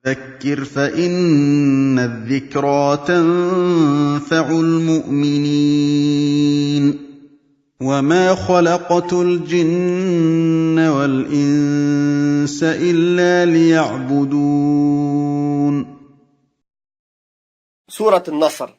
فَذَكِّرْ فَإِنَّ الذِّكْرَىٰ تَنفَعُ الْمُؤْمِنِينَ وَمَا خَلَقْتُ الْجِنَّ وَالْإِنسَ إِلَّا لِيَعْبُدُونِ. سورة النصر.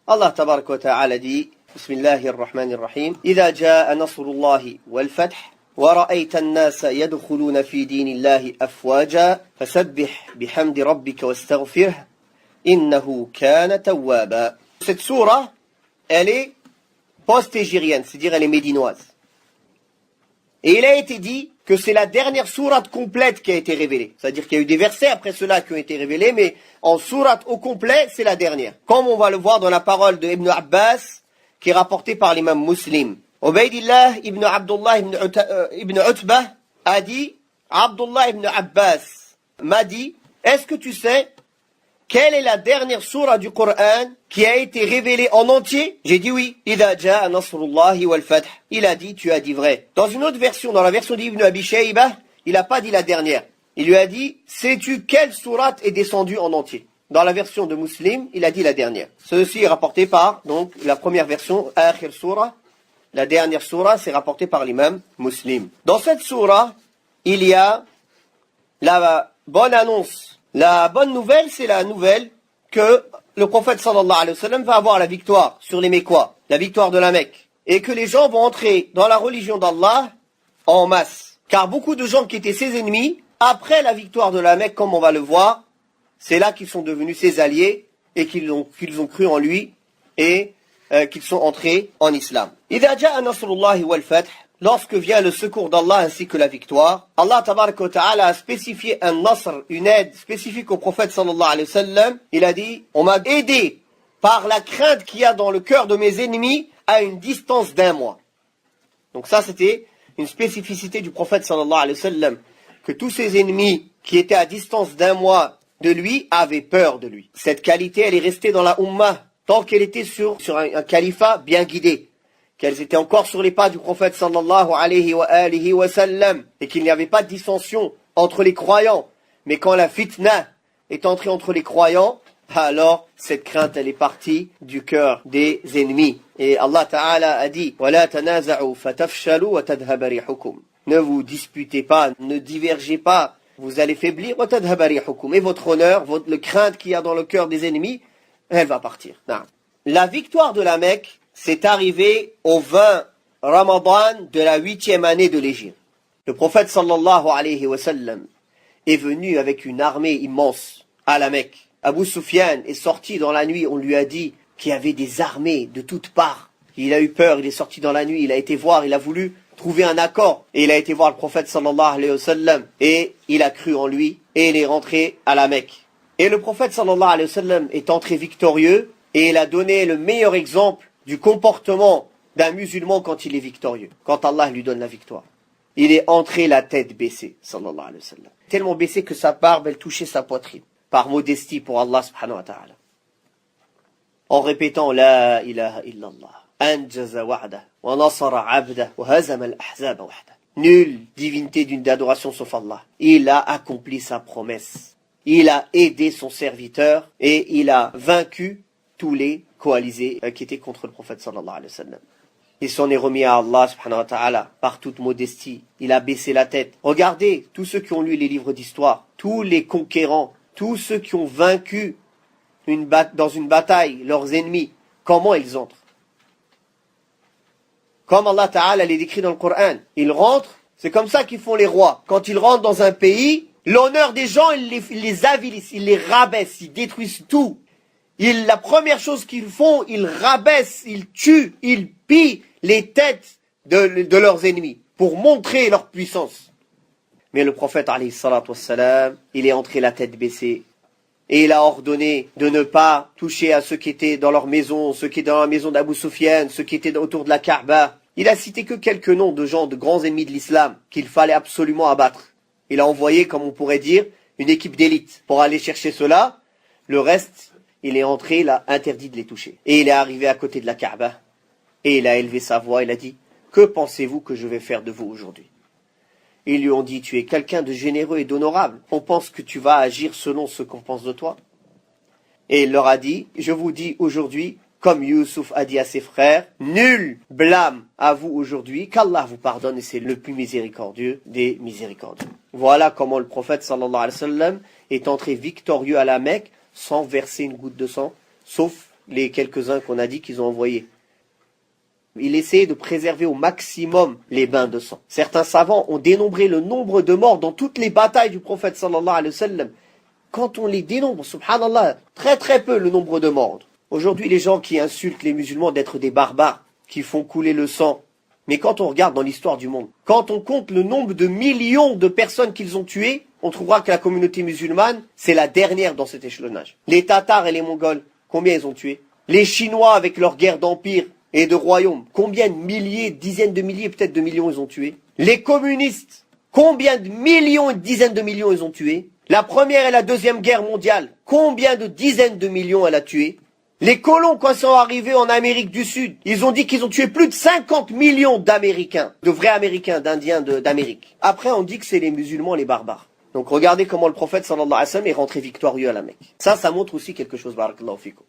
Allah tabaraka wa ta'ala dit Bismillahir Rahmanir Rahim إذا جاء نصر الله والفتح ورأيت الناس يدخلون في دين الله أفواجا فسبح بحمد ربك واستغفره إنه كان توابا. Cette sourate, elle est post-égérienne, c'est-à-dire elle est médinoise. Et il a été dit que c'est la dernière sourate complète qui a été révélée. C'est-à-dire qu'il y a eu des versets après cela qui ont été révélés, mais en sourate au complet, c'est la dernière. Comme on va le voir dans la parole de Ibn Abbas, qui est rapportée par l'imam Muslim. Ubaydillah ibn Abdullah ibn Utbah a dit, Abdullah ibn Abbas m'a dit, est-ce que tu sais quelle est la dernière sourate du Coran qui a été révélée en entier? J'ai dit oui. Idha ja'a nasrullahi wal fath. Il a dit, tu as dit vrai. Dans une autre version, dans la version d'Ibn Abi Shaybah, il n'a pas dit la dernière. Il lui a dit, sais-tu quelle sourate est descendue en entier? Dans la version de Muslim, il a dit la dernière. Ceci est rapporté par, donc, la première version, Akhir Surah. La dernière surah, c'est rapporté par l'imam Muslim. Dans cette surah, il y a la bonne annonce. La bonne nouvelle, c'est la nouvelle que le prophète sallallahu alayhi wa sallam va avoir la victoire sur les Mécois, la victoire de la Mecque. Et que les gens vont entrer dans la religion d'Allah en masse. Car beaucoup de gens qui étaient ses ennemis, après la victoire de la Mecque, comme on va le voir, c'est là qu'ils sont devenus ses alliés et qu'ils ont cru en lui et qu'ils sont entrés en islam. Idha ja'a nasrullahi wal fath, lorsque vient le secours d'Allah ainsi que la victoire, Allah tabaraka wa ta'ala a spécifié un nasr, une aide spécifique au prophète sallallahu alayhi wa sallam. Il a dit, on m'a aidé par la crainte qu'il y a dans le cœur de mes ennemis à une distance d'1 mois. Donc ça c'était une spécificité du prophète sallallahu alayhi wa sallam, que tous ses ennemis qui étaient à distance d'1 mois de lui avaient peur de lui. Cette qualité elle est restée dans la ummah tant qu'elle était sur un califat bien guidé, qu'elles étaient encore sur les pas du prophète sallallahu alayhi wa sallam, et qu'il n'y avait pas de dissension entre les croyants. Mais quand la fitna est entrée entre les croyants, alors cette crainte elle est partie du cœur des ennemis. Et Allah Ta'ala a dit, وَلَا تَنَازَعُوا فَتَفْشَلُوا وَتَذْهَبَ رِيحُكُمْ. Ne vous disputez pas, ne divergez pas, vous allez faiblir, وَتَذْهَبَ رِيحُكُمْ. Et votre honneur, le crainte qu'il y a dans le cœur des ennemis, elle va partir. Non. La victoire de la Mecque s'est arrivée au 20 Ramadan de la 8e année de l'Hégire. Le prophète sallallahu alayhi wa sallam est venu avec une armée immense à la Mecque. Abu Sufyan est sorti dans la nuit, on lui a dit qu'il y avait des armées de toutes parts. Il a eu peur, il est sorti dans la nuit, il a été voir, il a voulu trouver un accord. Et il a été voir le prophète sallallahu alayhi wa sallam et il a cru en lui et il est rentré à la Mecque. Et le prophète sallallahu alayhi wa sallam est entré victorieux et il a donné le meilleur exemple du comportement d'un musulman quand il est victorieux, quand Allah lui donne la victoire. Il est entré la tête baissée, sallallahu alayhi wa sallam. Tellement baissé que sa barbe, elle touchait sa poitrine, par modestie pour Allah subhanahu wa ta'ala. En répétant La ilaha illallah, anjaza wa'dah, wa nasara abdah, wa hazama al-ahzaba wahdah. Nulle divinité d'adoration sauf Allah. Il a accompli sa promesse. Il a aidé son serviteur et il a vaincu tous les coalisés qui étaient contre le prophète sallallahu alayhi wa sallam. Il s'en est remis à Allah subhanahu wa ta'ala par toute modestie. Il a baissé la tête. Regardez tous ceux qui ont lu les livres d'histoire, tous les conquérants, tous ceux qui ont vaincu dans une bataille leurs ennemis, comment ils entrent. Comme Allah ta'ala les décrit dans le Coran. Ils rentrent, c'est comme ça qu'ils font les rois. Quand ils rentrent dans un pays, l'honneur des gens, ils les avilissent, ils les rabaissent, ils détruisent tout. La première chose qu'ils font, ils rabaissent, ils tuent, ils pillent les têtes de leurs ennemis pour montrer leur puissance. Mais le prophète, alayhi salatu wassalam, il est entré la tête baissée et il a ordonné de ne pas toucher à ceux qui étaient dans leur maison, ceux qui étaient dans la maison d'Abu Sufyan, ceux qui étaient autour de la Kaaba. Il a cité que quelques noms de gens, de grands ennemis de l'islam qu'il fallait absolument abattre. Il a envoyé, comme on pourrait dire, une équipe d'élite pour aller chercher cela. Le reste, il est entré, il a interdit de les toucher. Et il est arrivé à côté de la Kaaba. Et il a élevé sa voix, il a dit, que pensez-vous que je vais faire de vous aujourd'hui? Ils lui ont dit, tu es quelqu'un de généreux et d'honorable. On pense que tu vas agir selon ce qu'on pense de toi. Et il leur a dit, je vous dis aujourd'hui, comme Youssouf a dit à ses frères, nul blâme à vous aujourd'hui, qu'Allah vous pardonne et c'est le plus miséricordieux des miséricordieux. Voilà comment le prophète sallallahu alayhi wa sallam est entré victorieux à la Mecque sans verser une goutte de sang, sauf les quelques-uns qu'on a dit qu'ils ont envoyés. Il essayait de préserver au maximum les bains de sang. Certains savants ont dénombré le nombre de morts dans toutes les batailles du prophète sallallahu alayhi wa sallam. Quand on les dénombre, subhanallah, très très peu le nombre de morts. Aujourd'hui, les gens qui insultent les musulmans d'être des barbares, qui font couler le sang. Mais quand on regarde dans l'histoire du monde, quand on compte le nombre de millions de personnes qu'ils ont tuées, on trouvera que la communauté musulmane, c'est la dernière dans cet échelonnage. Les Tatars et les Mongols, combien ils ont tué? Les Chinois avec leur guerre d'empire et de royaume, combien de milliers, dizaines de milliers, peut-être de millions ils ont tué? Les communistes, combien de millions et de dizaines de millions ils ont tué? La première et la deuxième guerre mondiale, combien de dizaines de millions elle a tué? Les colons, quand ils sont arrivés en Amérique du Sud, ils ont dit qu'ils ont tué plus de 50 millions d'Américains, de vrais Américains, d'Indiens d'Amérique. Après, on dit que c'est les musulmans, les barbares. Donc regardez comment le prophète sallallahu alayhi wa sallam est rentré victorieux à la Mecque. Ça montre aussi quelque chose, barakallahu fikum.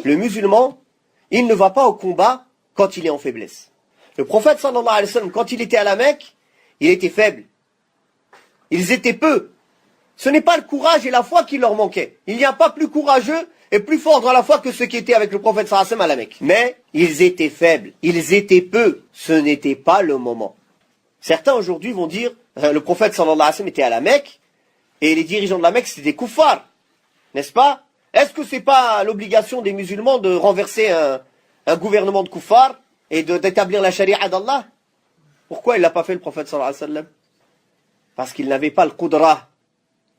Le musulman, il ne va pas au combat quand il est en faiblesse. Le prophète sallallahu alayhi wa sallam, quand il était à la Mecque, il était faible. Ils étaient peu. Ce n'est pas le courage et la foi qui leur manquaient. Il n'y a pas plus courageux et plus fort dans la foi que ceux qui étaient avec le prophète sallallahu alayhi wa sallam à la Mecque. Mais ils étaient faibles, ils étaient peu. Ce n'était pas le moment. Certains aujourd'hui vont dire, le prophète sallallahu alayhi wa sallam était à la Mecque et les dirigeants de la Mecque c'était des koufars. N'est-ce pas? Est-ce que c'est pas l'obligation des musulmans de renverser un gouvernement de koufars et d'établir la charia d'Allah? Pourquoi il l'a pas fait le prophète sallallahu alayhi wa sallam? Parce qu'il n'avait pas le qudra.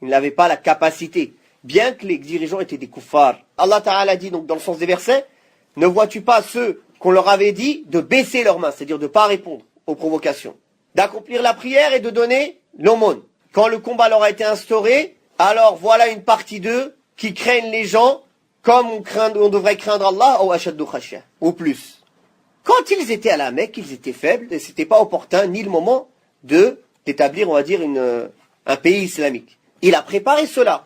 Il n'avait pas la capacité, bien que les dirigeants étaient des kuffars. Allah Ta'ala dit donc dans le sens des versets, ne vois-tu pas ceux qu'on leur avait dit de baisser leurs mains, c'est-à-dire de ne pas répondre aux provocations, d'accomplir la prière et de donner l'aumône. Quand le combat leur a été instauré, alors voilà une partie d'eux qui craignent les gens comme on devrait craindre Allah ou ashaddu khashya, ou plus. Quand ils étaient à la Mecque, ils étaient faibles et c'était pas opportun ni le moment d'établir, on va dire, un pays islamique. Il a préparé cela,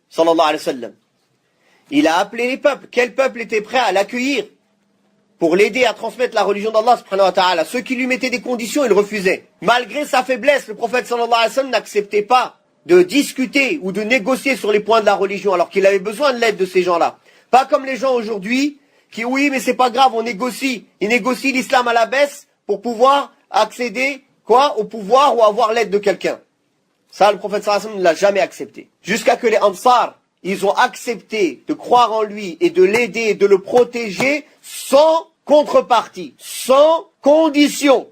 sallallahu alayhi wa sallam. Il a appelé les peuples. Quel peuple était prêt à l'accueillir pour l'aider à transmettre la religion d'Allah subhanahu wa ta'ala? Ceux qui lui mettaient des conditions, il refusait. Malgré sa faiblesse, le prophète sallallahu alayhi wa sallam n'acceptait pas de discuter ou de négocier sur les points de la religion alors qu'il avait besoin de l'aide de ces gens-là. Pas comme les gens aujourd'hui qui, oui, mais c'est pas grave, on négocie. Ils négocient l'islam à la baisse pour pouvoir accéder, au pouvoir ou avoir l'aide de quelqu'un. Ça, le prophète sallallahu alayhi wa sallam ne l'a jamais accepté. Jusqu'à que les Ansar, ils ont accepté de croire en lui et de l'aider et de le protéger sans contrepartie, sans condition.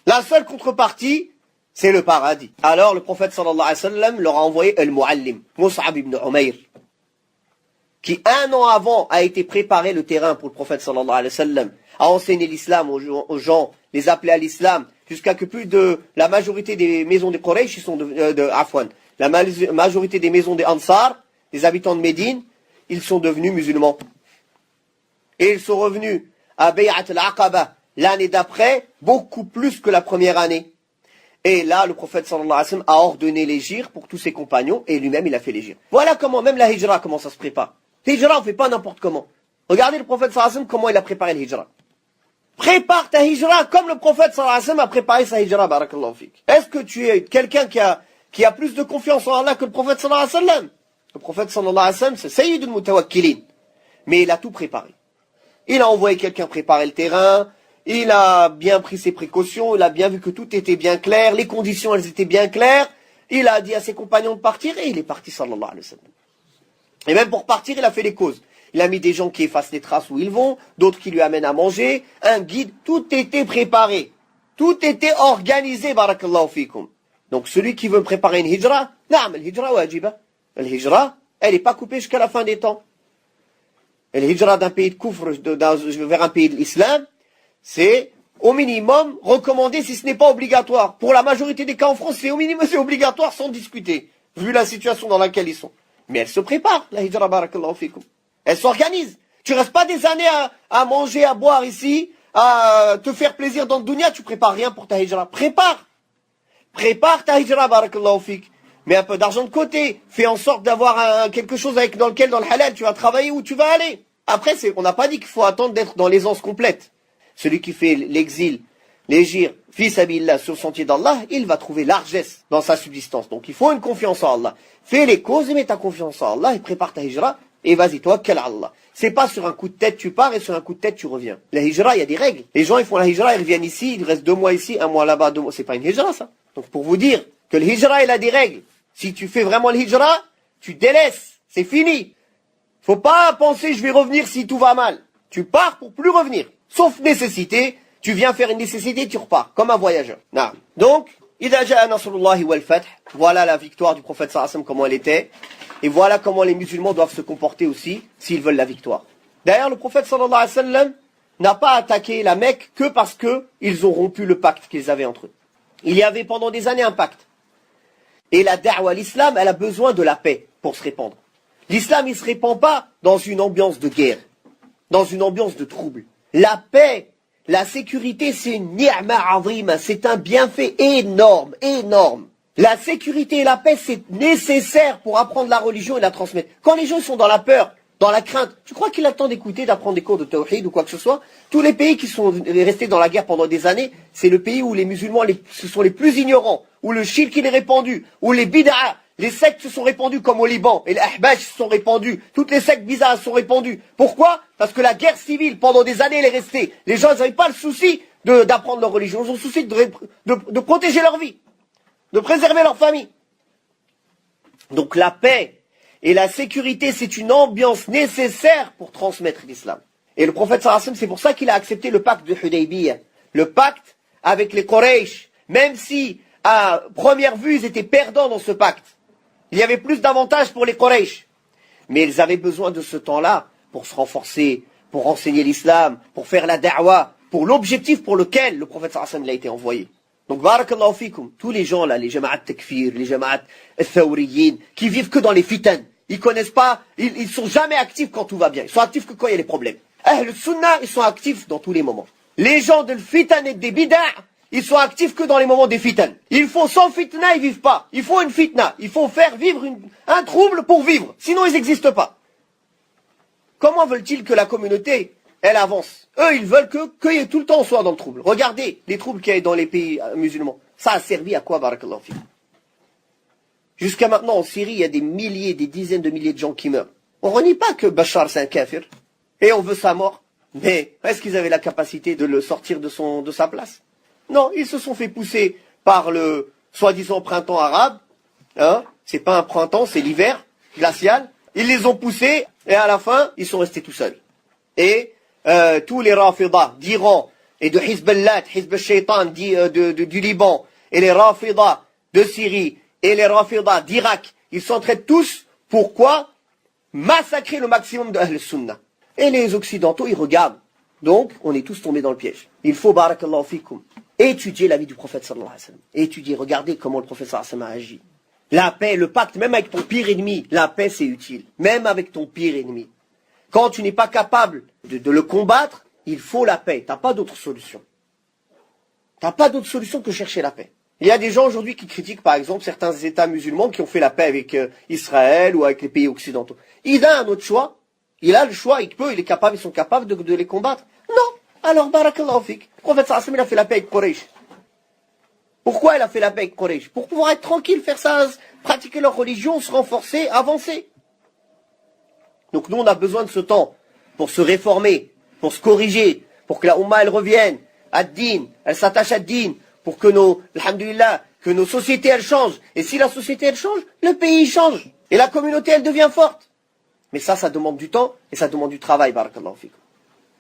La seule contrepartie, c'est le paradis. Alors le prophète sallallahu alayhi wa sallam leur a envoyé Al-Muallim, Mus'ab ibn Umayr, qui un an avant a été préparé le terrain pour le prophète sallallahu alayhi wa sallam, a enseigné l'islam aux gens, les appeler à l'islam, jusqu'à que plus de la majorité des maisons des Quraysh sont la majorité des maisons des Ansar, des habitants de Médine, ils sont devenus musulmans. Et ils sont revenus à Bay'at al-Aqaba l'année d'après, beaucoup plus que la première année. Et là, le prophète sallallahu alayhi wa sallam a ordonné l'hégire pour tous ses compagnons, et lui-même il a fait l'hégire. Voilà comment, même la hijra, comment ça se prépare. L'hijra, on ne fait pas n'importe comment. Regardez le prophète sallallahu alayhi wa sallam, comment il a préparé l'hijra. Prépare ta hijra comme le prophète sallallahu alayhi wa sallam a préparé sa hijra, barakallahu fik. Est-ce que tu es quelqu'un qui a plus de confiance en Allah que le prophète sallallahu alayhi wa sallam? Le prophète sallallahu alayhi wa sallam, c'est Sayyidul Mutawakkilin. Mais il a tout préparé. Il a envoyé quelqu'un préparer le terrain, il a bien pris ses précautions, il a bien vu que tout était bien clair, les conditions elles étaient bien claires, il a dit à ses compagnons de partir et il est parti sallallahu alayhi wa sallam. Et même pour partir, il a fait les causes. Il a mis des gens qui effacent les traces où ils vont, d'autres qui lui amènent à manger, un guide, tout était préparé. Tout était organisé, barakallahu fikum. Donc celui qui veut préparer une hijra, naam, l'hijra wajiba. L'hijra, elle n'est pas coupée jusqu'à la fin des temps. Et l'hijra d'un pays de kufr vers un pays de l'islam, c'est au minimum recommandé si ce n'est pas obligatoire. Pour la majorité des cas en France, c'est au minimum c'est obligatoire sans discuter, vu la situation dans laquelle ils sont. Mais elle se prépare, la hijra, barakallahu fikum. Elle s'organise. Tu restes pas des années à manger, à boire ici, à te faire plaisir dans le dunya, tu prépares rien pour ta hijra. Prépare. Prépare ta hijra, barakallahu fik. Mets un peu d'argent de côté. Fais en sorte d'avoir quelque chose dans le halal, tu vas travailler où tu vas aller. Après, on n'a pas dit qu'il faut attendre d'être dans l'aisance complète. Celui qui fait l'exil, l'hégire, fi sabilillah, sur le sentier d'Allah, il va trouver largesse dans sa subsistance. Donc il faut une confiance en Allah. Fais les causes et mets ta confiance en Allah et prépare ta hijra et vas-y, toi, quel Allah. C'est pas sur un coup de tête tu pars et sur un coup de tête tu reviens. La hijra, il y a des règles. Les gens, ils font la hijra, ils reviennent ici, ils restent 2 mois ici, 1 mois là-bas, 2 mois. C'est pas une hijra, ça. Donc pour vous dire que le hijra, il a des règles. Si tu fais vraiment le hijra, tu délaisses. C'est fini. Faut pas penser je vais revenir si tout va mal. Tu pars pour plus revenir. Sauf nécessité, tu viens faire une nécessité, tu repars. Comme un voyageur. Non. Donc, إذا جاء نصر الله والفتح, voilà la victoire du prophète sallallahu alayhi wa sallam, comment elle était. Et voilà comment les musulmans doivent se comporter aussi, s'ils veulent la victoire. D'ailleurs, le prophète sallallahu alayhi wa sallam n'a pas attaqué la Mecque que parce qu'ils ont rompu le pacte qu'ils avaient entre eux. Il y avait pendant des années un pacte. Et la da'wa, l'islam, elle a besoin de la paix pour se répandre. L'islam, il ne se répand pas dans une ambiance de guerre, dans une ambiance de trouble. La paix, la sécurité, c'est une ni'ma azima, c'est un bienfait énorme, énorme. La sécurité et la paix, c'est nécessaire pour apprendre la religion et la transmettre. Quand les gens sont dans la peur, dans la crainte, tu crois qu'il a le temps d'écouter, d'apprendre des cours de tawhid ou quoi que ce soit? Tous les pays qui sont restés dans la guerre pendant des années, c'est le pays où les musulmans ce sont les plus ignorants, où le shirk il est répandu, où les bid'a, les sectes se sont répandues comme au Liban, et les ahbash se sont répandus, toutes les sectes bizarres se sont répandues. Pourquoi? Parce que la guerre civile, pendant des années, elle est restée. Les gens n'avaient pas le souci d'apprendre leur religion, ils ont le souci de protéger leur vie, de préserver leur famille. Donc la paix et la sécurité, c'est une ambiance nécessaire pour transmettre l'islam. Et le prophète sallallahu alayhi wa sallam, c'est pour ça qu'il a accepté le pacte de Hudaybiyah, le pacte avec les Quraysh, même si à première vue ils étaient perdants dans ce pacte. Il y avait plus d'avantages pour les Quraysh. Mais ils avaient besoin de ce temps-là pour se renforcer, pour enseigner l'islam, pour faire la da'wa, pour l'objectif pour lequel le prophète sallallahu alayhi wa sallam a été envoyé. Donc, barakallahu fikum, tous les gens là, les jama'at takfir, les jama'at thawriyin, qui vivent que dans les fitan, ils connaissent pas, ils sont jamais actifs quand tout va bien. Ils sont actifs que quand il y a les problèmes. Le sunnah, ils sont actifs dans tous les moments. Les gens de fitan et des bid'a, ils sont actifs que dans les moments des fitan. Il faut sans fitna, ils vivent pas. Il faut une fitna. Il faut faire vivre un trouble pour vivre. Sinon, ils n'existent pas. Comment veulent-ils que la communauté, elle avance? Eux, ils veulent qu'il y ait tout le temps on soit dans le trouble. Regardez les troubles qu'il y a dans les pays musulmans. Ça a servi à quoi, barakallahu fikum? Jusqu'à maintenant, en Syrie, il y a des milliers, des dizaines de milliers de gens qui meurent. On ne renie pas que Bachar, c'est un kafir. Et on veut sa mort. Mais est-ce qu'ils avaient la capacité de le sortir de sa place? Non, ils se sont fait pousser par le soi-disant printemps arabe. Hein, c'est pas un printemps, c'est l'hiver glacial. Ils les ont poussés et à la fin, ils sont restés tout seuls. Et tous les Rafidah d'Iran et de Hizballah, Hizb al-Shaytan du Liban, et les Rafidah de Syrie et les Rafidah d'Irak, ils s'entraident tous. Pourquoi? Massacrer le maximum de Ahl Sunnah. Et les Occidentaux, ils regardent. Donc, on est tous tombés dans le piège. Il faut, barakallahu fikum, étudier la vie du prophète sallallahu alayhi wa sallam. Étudier, regardez comment le prophète sallallahu alayhi wa sallam a agi. La paix, le pacte, même avec ton pire ennemi, la paix c'est utile. Même avec ton pire ennemi. Quand tu n'es pas capable de le combattre, il faut la paix. T'as pas d'autre solution. T'as pas d'autre solution que chercher la paix. Il y a des gens aujourd'hui qui critiquent par exemple certains États musulmans qui ont fait la paix avec Israël ou avec les pays occidentaux. Il a un autre choix. Il a le choix, il est capable, ils sont capables de les combattre. Non. Alors, barakallahu fik. Le prophète sallallahu alayhi wa sallam, il a fait la paix avec Quraysh. Pourquoi il a fait la paix avec Quraysh? Pour pouvoir être tranquille, faire ça, pratiquer leur religion, se renforcer, avancer. Donc nous, on a besoin de ce temps pour se réformer, pour se corriger, pour que la Ummah, elle revienne à din, elle s'attache à din, pour que alhamdulillah, que nos sociétés, elles changent. Et si la société, elle change, le pays change. Et la communauté, elle devient forte. Mais ça demande du temps et ça demande du travail, barakallahu fikum.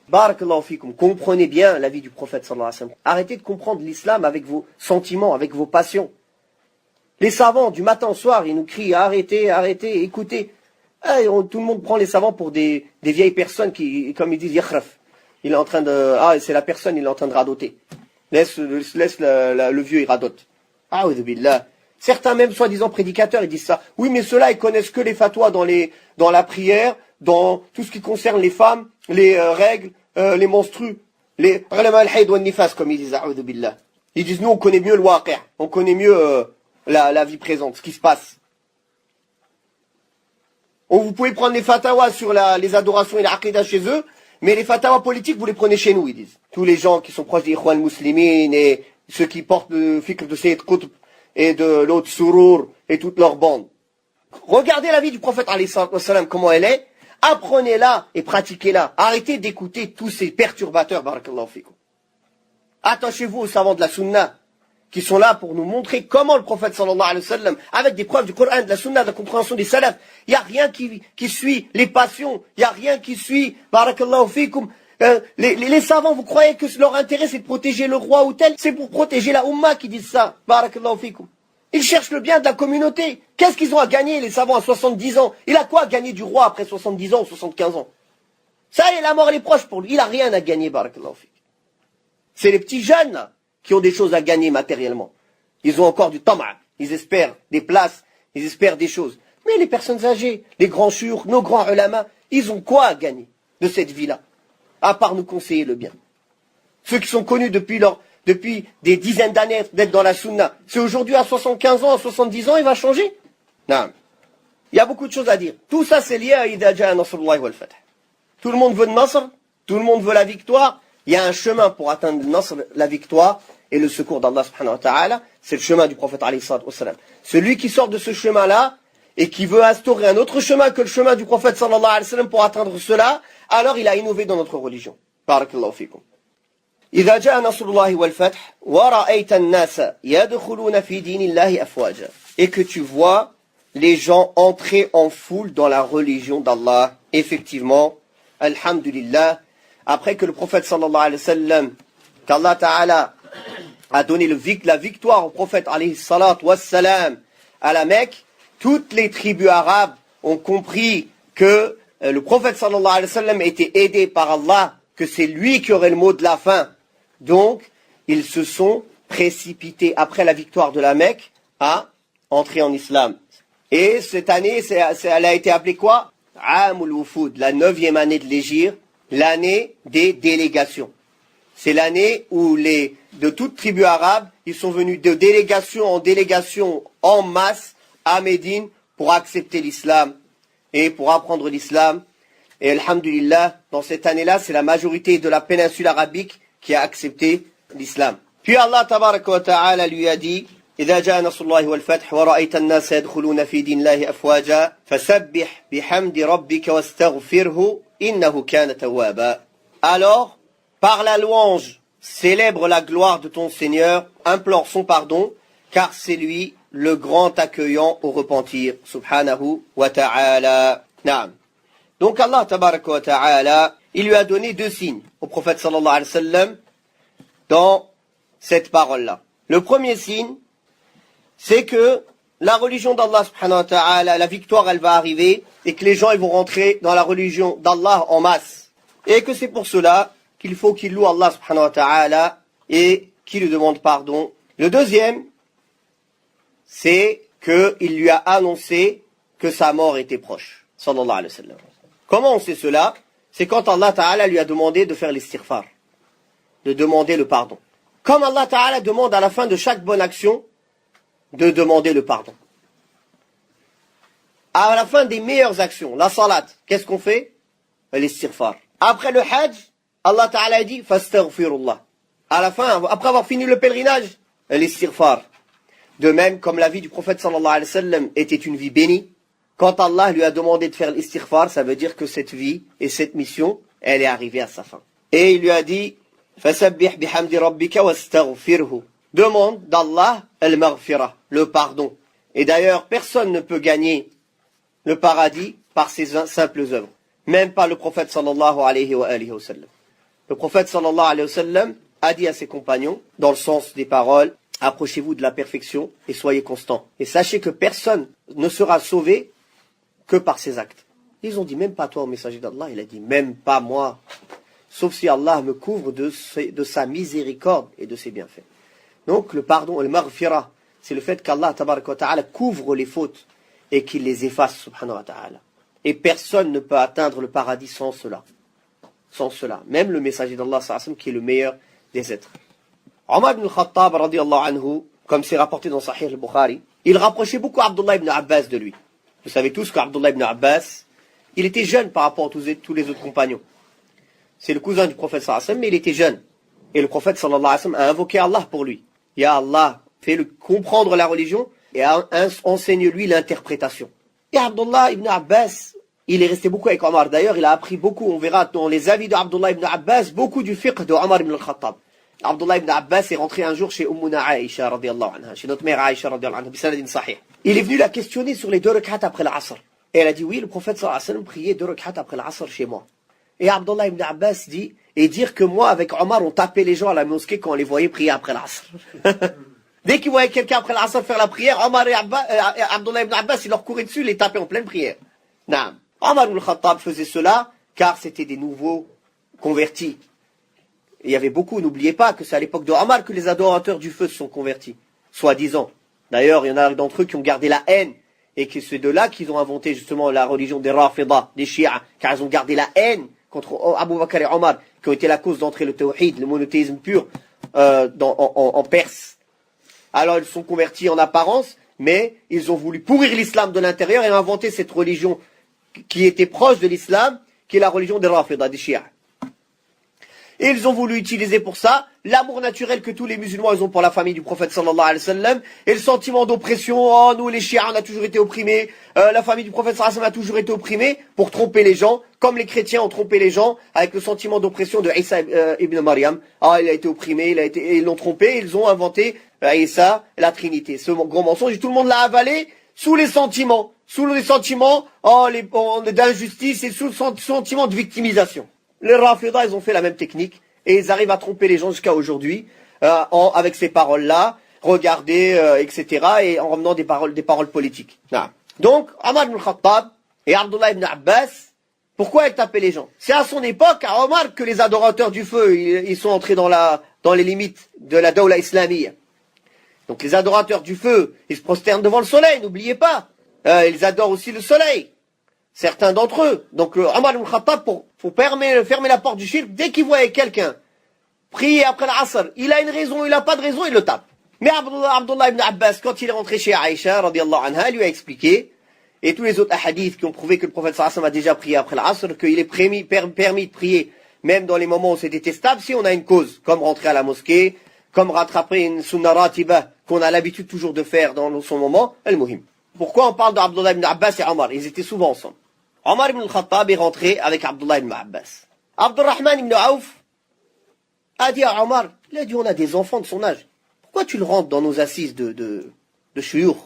Barakallahu fikum, comprenez bien la vie du prophète sallallahu alayhi wa sallam. Arrêtez de comprendre l'islam avec vos sentiments, avec vos passions. Les savants, du matin au soir, ils nous crient arrêtez, arrêtez, écoutez. Tout le monde prend les savants pour des vieilles personnes qui, comme ils disent, yakhraf. Il est en train c'est la personne, il est en train de radoter. Laisse le vieux, il radote. A'udhu billah. Certains même soi-disant prédicateurs, ils disent ça. Oui, mais ceux-là, ils connaissent que les fatwas dans la prière, dans tout ce qui concerne les femmes, les règles, les menstrues, les ulama al-hayd wa nifas, comme ils disent, a'udhu billah. Ils disent, nous, on connaît mieux le waqi', on connaît mieux la vie présente, ce qui se passe. Vous pouvez prendre les fatawas sur les adorations et l'aqidah chez eux, mais les fatawas politiques, vous les prenez chez nous, ils disent. Tous les gens qui sont proches des Ikhwan Muslimin et ceux qui portent le fikr de Sayyid Qutb et de l'autre Surur et toute leur bande. Regardez la vie du prophète, alayhi salatu wassalam, comment elle est. Apprenez-la et pratiquez-la. Arrêtez d'écouter tous ces perturbateurs, barakallahu fikum. Attachez-vous aux savants de la sunna, qui sont là pour nous montrer comment le prophète sallallahu alayhi wa sallam, avec des preuves du Coran, de la sunna, de la compréhension des salafs, il n'y a rien qui suit les passions, il n'y a rien qui suit, barakallahu fikum. Les savants, vous croyez que leur intérêt c'est de protéger le roi ou tel? C'est pour protéger la Ummah qui disent ça, barakallahu fikum. Ils cherchent le bien de la communauté. Qu'est-ce qu'ils ont à gagner, les savants, à 70 ans? Il a quoi à gagner du roi après 70 ans ou 75 ans? Ça y est, la mort elle est proche pour lui. Il a rien à gagner, barakallahu fikum. C'est les petits jeunes, là, qui ont des choses à gagner matériellement. Ils ont encore du tama', ils espèrent des places, ils espèrent des choses. Mais les personnes âgées, les grands shuyukh, nos grands ulama, ils ont quoi à gagner de cette vie-là? À part nous conseiller le bien. Ceux qui sont connus depuis des dizaines d'années d'être dans la sunna, c'est aujourd'hui à 75 ans, à 70 ans, il va changer? Non. Il y a beaucoup de choses à dire. Tout ça, c'est lié à Idha Ja'a Nasrullahi wal Fath. Tout le monde veut le Nasr, tout le monde veut la victoire. Il y a un chemin pour atteindre le Nasr, la victoire et le secours d'Allah subhanahu wa ta'ala. C'est le chemin du prophète alayhi salatu wassalam. Celui qui sort de ce chemin-là et qui veut instaurer un autre chemin que le chemin du prophète sallallahu alayhi wa sallam pour atteindre cela, alors il a innové dans notre religion. Barakallahu fikum. إذا جاء نصر الله والفتح ورأيت الناس يدخلون في دين الله أفواجا. Et que tu vois les gens entrer en foule dans la religion d'Allah. Effectivement, alhamdulillah, après que le prophète sallallahu alayhi wa sallam, qu'Allah ta'ala a donné la victoire au prophète alayhi salatu wassalam à la Mecque, toutes les tribus arabes ont compris que le prophète sallallahu alayhi wa sallam était aidé par Allah, que c'est lui qui aurait le mot de la fin. Donc, ils se sont précipités après la victoire de la Mecque à entrer en islam. Et cette année, elle a été appelée quoi? Amul Wufud, la 9e année de l'Hégire, l'année des délégations. C'est l'année où de toute tribu arabe, ils sont venus de délégation en délégation en masse à Médine pour accepter l'islam et pour apprendre l'islam. Et alhamdulillah, dans cette année-là, c'est la majorité de la péninsule arabique qui a accepté l'islam. Puis Allah tabaraka wa ta'ala lui a dit إذا جاء نصر الله والفتح ورأيت الناس يدخلون في دين الله أفواجا فسبح بحمد ربك واستغفره إنه كان توابا. Alors, par la louange, célèbre la gloire de ton Seigneur, implore son pardon, car c'est lui le grand accueillant au repentir. Subhanahu wa ta'ala. Naam. Donc Allah tabaraka wa ta'ala, il lui a donné 2 signes au prophète sallallahu alayhi wa sallam dans cette parole-là. Le premier signe, c'est que la religion d'Allah subhanahu wa ta'ala, la victoire, elle va arriver et que les gens ils vont rentrer dans la religion d'Allah en masse. Et que c'est pour cela qu'il faut qu'ils louent Allah subhanahu wa ta'ala et qu'ils lui demandent pardon. Le deuxième, c'est qu'il lui a annoncé que sa mort était proche. Sallallahu alayhi wa sallam. Comment on sait cela? C'est quand Allah ta'ala lui a demandé de faire l'istighfar, de demander le pardon. Comme Allah ta'ala demande à la fin de chaque bonne action, de demander le pardon. À la fin des meilleures actions, la salat, qu'est-ce qu'on fait? L'istighfar. Après le hajj, Allah Ta'ala a dit fastaghfirullah. À la fin, après avoir fini le pèlerinage, l'istighfar. De même, comme la vie du prophète sallallahu alayhi wa sallam était une vie bénie, quand Allah lui a demandé de faire l'istighfar, ça veut dire que cette vie et cette mission, elle est arrivée à sa fin. Et il lui a dit fasabbih bihamdi rabbika wastaghfirhu. Demande d'Allah al-maghfirah, le pardon. Et d'ailleurs, personne ne peut gagner le paradis par ses simples œuvres. Même pas le prophète sallallahu alayhi wa sallam. Le prophète sallallahu alayhi wa sallam a dit à ses compagnons, dans le sens des paroles, approchez-vous de la perfection et soyez constants. Et sachez que personne ne sera sauvé que par ses actes. Ils ont dit, même pas toi, au messager d'Allah. Il a dit, même pas moi. Sauf si Allah me couvre de sa miséricorde et de ses bienfaits. Donc le pardon, le maghfirah, c'est le fait qu'Allah tabaraka wa ta'ala couvre les fautes et qu'il les efface subhanahu wa ta'ala. Et personne ne peut atteindre le paradis sans cela. Sans cela. Même le messager d'Allah sallallahu alayhi wa sallam qui est le meilleur des êtres. Omar ibn al-Khattab, radiyallahu anhu, comme c'est rapporté dans Sahih al-Bukhari, il rapprochait beaucoup Abdullah ibn Abbas de lui. Vous savez tous qu'Abdullah ibn Abbas, il était jeune par rapport à tous les autres compagnons. C'est le cousin du prophète sallallahu alayhi wa sallam, mais il était jeune. Et le prophète sallallahu alayhi wa sallam a invoqué Allah pour lui. Ya Allah, fais-le comprendre la religion et enseigne-lui l'interprétation. Et Abdullah ibn Abbas, il est resté beaucoup avec Omar. D'ailleurs, il a appris beaucoup, on verra dans les avis d'Abdullah ibn Abbas, beaucoup du fiqh de Omar ibn al-Khattab. Abdullah ibn Abbas est rentré un jour chez Ummuna Aisha, radiyallahu anha, chez notre mère Aisha, radiyallahu anha, bisanadin sahih. Il est venu la questionner sur les 2 rak'at après l'Asr. Et elle a dit, oui, le prophète sallallahu alayhi wa sallam priait 2 rak'at après l'Asr chez moi. Et Abdullah ibn Abbas dit, et dire que moi, avec Omar, on tapait les gens à la mosquée quand on les voyait prier après l'Asr. Dès qu'ils voyaient quelqu'un après l'Asr faire la prière, Omar et Abdullah ibn Abbas, ils leur couraient dessus, les tapaient en pleine prière. Non. Omar ibn Khattab faisait cela, car c'était des nouveaux convertis. Il y avait beaucoup, n'oubliez pas que c'est à l'époque de Omar que les adorateurs du feu se sont convertis, soi-disant. D'ailleurs, il y en a d'entre eux qui ont gardé la haine, et que c'est de là qu'ils ont inventé justement la religion des Rafida, des Shia, car ils ont gardé la haine contre Abu Bakr et Omar, qui ont été la cause d'entrer le tawhid, le monothéisme pur, en Perse. Alors ils sont convertis en apparence, mais ils ont voulu pourrir l'islam de l'intérieur et inventer cette religion qui était proche de l'islam, qui est la religion des Rafida, des Shia. Et ils ont voulu utiliser pour ça l'amour naturel que tous les musulmans ils ont pour la famille du prophète sallallahu alayhi wa sallam, et le sentiment d'oppression, oh nous les chiites on a toujours été opprimés, la famille du prophète sallallahu alayhi wa sallam a toujours été opprimée, pour tromper les gens, comme les chrétiens ont trompé les gens avec le sentiment d'oppression de Isa ibn Maryam. Ah il a été opprimé, ils l'ont trompé, ils ont inventé Isa, la Trinité. Ce gros mensonge, et tout le monde l'a avalé sous les sentiments d'injustice et sous le sentiment de victimisation. Les Rafida, ils ont fait la même technique et ils arrivent à tromper les gens jusqu'à aujourd'hui avec ces paroles-là, regardez, etc. et en ramenant des paroles politiques. Ah. Donc, Omar ibn Khattab et Abdullah ibn Abbas, pourquoi ils tapaient les gens? C'est à son époque, à Omar, que les adorateurs du feu, ils sont entrés dans les limites de la Dawla islamiyya. Donc les adorateurs du feu, ils se prosternent devant le soleil, n'oubliez pas. Ils adorent aussi le soleil. Certains d'entre eux. Donc Omar ibn Khattab, pour fermer la porte du shirk, dès qu'il voyait quelqu'un prier après l'Asr, il a une raison, il n'a pas de raison, il le tape. Mais Abdullah ibn Abbas, quand il est rentré chez Aïcha, radiyallahu anha, lui a expliqué, et tous les autres hadiths qui ont prouvé que le prophète sallallahu alayhi wa sallam a déjà prié après l'Asr, qu'il est permis de prier, même dans les moments où c'est détestable, si on a une cause, comme rentrer à la mosquée, comme rattraper une sunnah ratiba, qu'on a l'habitude toujours de faire dans son moment, al-muhim. Pourquoi on parle d'Abdullah ibn Abbas et Omar? Ils étaient souvent ensemble. Omar ibn al-Khattab est rentré avec Abdullah ibn Abbas. Abdurrahman ibn Auf a dit à Omar, il a dit on a des enfants de son âge. Pourquoi tu le rentres dans nos assises de shuyukh?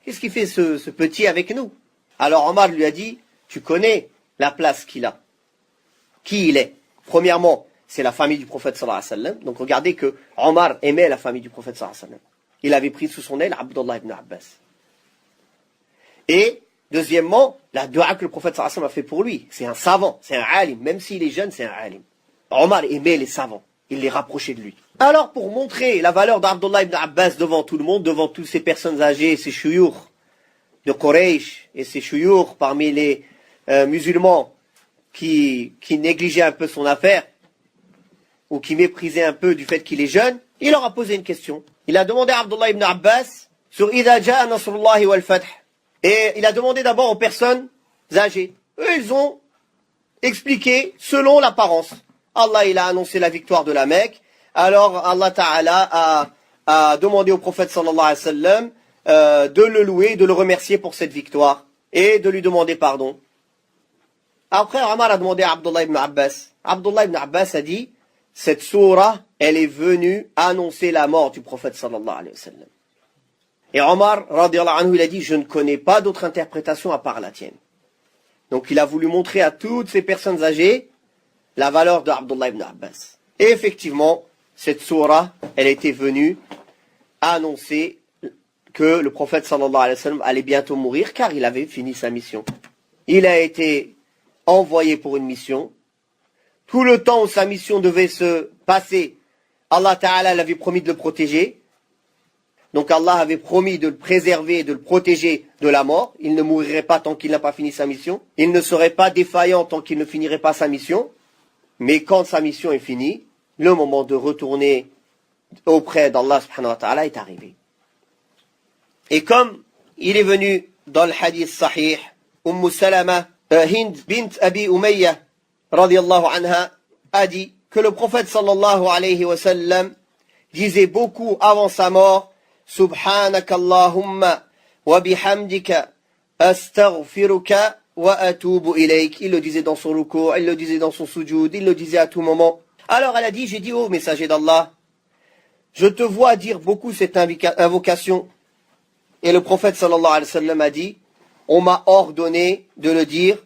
Qu'est-ce qu'il fait ce petit avec nous? Alors Omar lui a dit, tu connais la place qu'il a. Qui il est? Premièrement, c'est la famille du prophète sallallahu alayhi wa sallam. Donc regardez que Omar aimait la famille du prophète sallallahu alayhi wa sallam. Il avait pris sous son aile Abdullah ibn Abbas. Et deuxièmement, la dua que le prophète sallallahu alayhi wa sallam a fait pour lui. C'est un savant, c'est un alim. Même s'il est jeune, c'est un alim. Omar aimait les savants. Il les rapprochait de lui. Alors, pour montrer la valeur d'Abdullah ibn Abbas devant tout le monde, devant toutes ces personnes âgées, ces shuyukh de Quraysh, et ces shuyukh parmi les musulmans qui négligeaient un peu son affaire, ou qui méprisaient un peu du fait qu'il est jeune, il leur a posé une question. Il a demandé à Abdullah ibn Abbas sur Idha ja'a nasrullahi wal fath. Et il a demandé d'abord aux personnes âgées. Eux, ils ont expliqué selon l'apparence. Allah, il a annoncé la victoire de la Mecque. Alors, Allah Ta'ala a demandé au prophète sallallahu alayhi wa sallam de le louer, de le remercier pour cette victoire et de lui demander pardon. Après, Omar a demandé à Abdullah ibn Abbas. Abdullah ibn Abbas a dit, cette sourate, elle est venue annoncer la mort du prophète sallallahu alayhi wa sallam. Et Omar, radiyallahu anhu, il a dit, je ne connais pas d'autre interprétation à part la tienne. Donc il a voulu montrer à toutes ces personnes âgées la valeur de Abdullah ibn Abbas. Et effectivement, cette sourate, elle était venue annoncer que le prophète sallallahu alayhi wa sallam allait bientôt mourir car il avait fini sa mission. Il a été envoyé pour une mission. Tout le temps où sa mission devait se passer, Allah Ta'ala l'avait promis de le protéger. Donc Allah avait promis de le préserver, de le protéger de la mort. Il ne mourirait pas tant qu'il n'a pas fini sa mission. Il ne serait pas défaillant tant qu'il ne finirait pas sa mission. Mais quand sa mission est finie, le moment de retourner auprès d'Allah subhanahu wa ta'ala est arrivé. Et comme il est venu dans le hadith sahih, Salama, Hind bint Abi Umayya, radiyallahu anha, a dit que le prophète sallallahu alayhi wa sallam disait beaucoup avant sa mort, Subhanakallahumma wa bihamdika astaghfiruka wa atubu ilayk. Il le disait dans son ruku', il le disait dans son sujoud, il le disait à tout moment. Alors elle a dit, j'ai dit au messager d'Allah, je te vois dire beaucoup cette invocation. Et le prophète sallallahu alayhi wa sallam a dit, on m'a ordonné de le dire.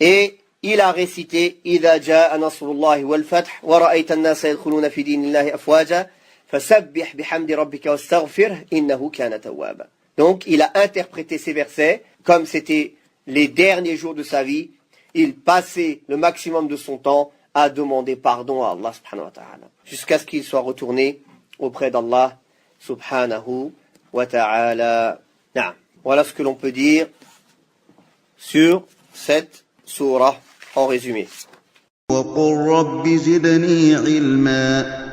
Et il a récité, إِذَا جَاءَ نَصْرُ اللَّهِ وَالْفَتْحِ وَرَأَيْتَ النَّاسَ يَدْخُلُونَ فِي دِينِ اللَّهِ أَفْوَاجًا فَسَبِّحْ بِحَمْدِ رَبِّكَ وَاسْتَغْفِرْهُ إِنَّهُ كَانَ تَوَّابًا. Donc il a interprété ces versets comme c'était les derniers jours de sa vie. Il passait le maximum de son temps à demander pardon à Allah subhanahu wa ta'ala, jusqu'à ce qu'il soit retourné auprès d'Allah subhanahu wa ta'ala. Voilà ce que l'on peut dire sur cette sourate en résumé. وقل رب زدني علما